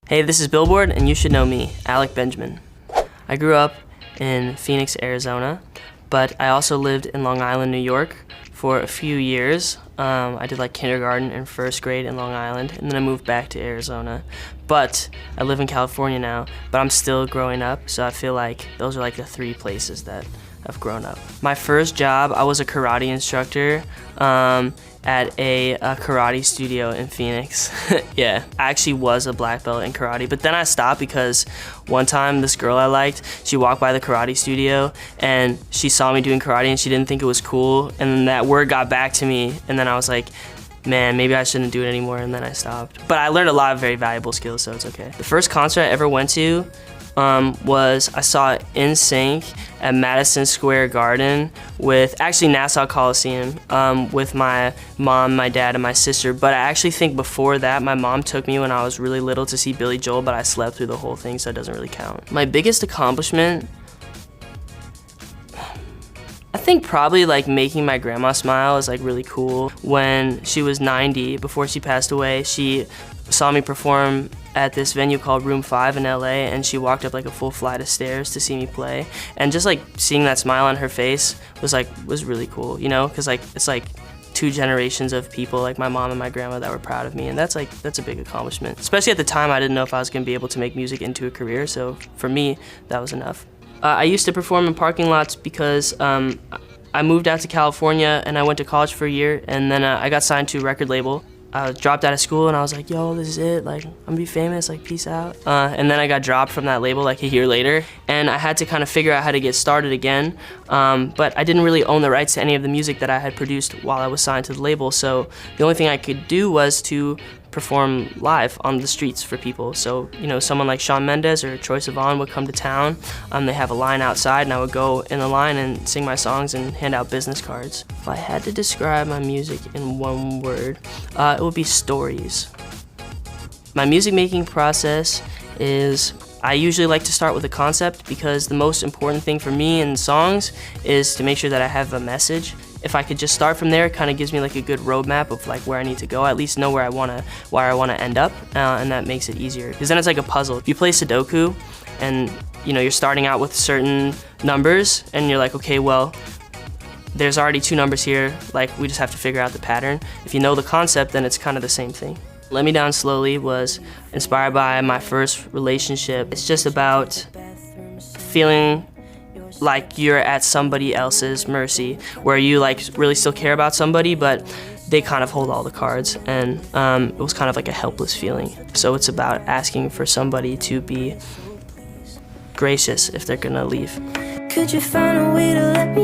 Hey, this is Billboard, and you should know me, Alec Benjamin. I grew up in Phoenix, Arizona, but I also lived in Long Island, New York for a few years. I did like kindergarten and first grade in Long Island, and then I moved back to Arizona. But I live in California now, but I'm still growing up, so I feel like those are like the three places that I've grown up. My first job, I was a karate instructor at a karate studio in Phoenix. Yeah, I actually was a black belt in karate, but then I stopped because one time this girl I liked, she walked by the karate studio and she saw me doing karate and she didn't think it was cool, and then that word got back to me, and then I was like, man, maybe I shouldn't do it anymore, and then I stopped. But I learned a lot of very valuable skills, so it's okay. The first concert I ever went to was I saw NSYNC at Madison Square Garden with, actually Nassau Coliseum, with my mom, my dad, and my sister. But I actually think before that, my mom took me when I was really little to see Billy Joel, but I slept through the whole thing, so it doesn't really count. My biggest accomplishment, I think probably like making my grandma smile is like really cool. When she was 90, before she passed away, she saw me perform at this venue called Room 5 in LA, and she walked up like a full flight of stairs to see me play. And just like seeing that smile on her face was really cool, you know, because like it's like two generations of people, like my mom and my grandma, that were proud of me, and that's a big accomplishment. Especially at the time, I didn't know if I was gonna be able to make music into a career, so for me, that was enough. I used to perform in parking lots because I moved out to California and I went to college for a year, and then I got signed to a record label. I dropped out of school and I was like, yo, this is it, like, I'm gonna be famous, like, peace out. And then I got dropped from that label like a year later, and I had to kind of figure out how to get started again. But I didn't really own the rights to any of the music that I had produced while I was signed to the label, so the only thing I could do was to perform live on the streets for people. So, you know, someone like Shawn Mendes or Troye Sivan would come to town. They have a line outside, and I would go in the line and sing my songs and hand out business cards. If I had to describe my music in one word, it would be stories. My music making process is, I usually like to start with a concept, because the most important thing for me in songs is to make sure that I have a message. If I could just start from there, it kind of gives me like a good roadmap of like where I need to go. I at least know where I wanna end up, and that makes it easier. Because then it's like a puzzle. If you play Sudoku, and you know you're starting out with certain numbers, and you're like, okay, well, there's already two numbers here. Like, we just have to figure out the pattern. If you know the concept, then it's kind of the same thing. Let Me Down Slowly was inspired by my first relationship. It's just about feeling like you're at somebody else's mercy, where you like really still care about somebody, but they kind of hold all the cards, and it was kind of like a helpless feeling. So it's about asking for somebody to be gracious if they're gonna leave. Could you find a way to let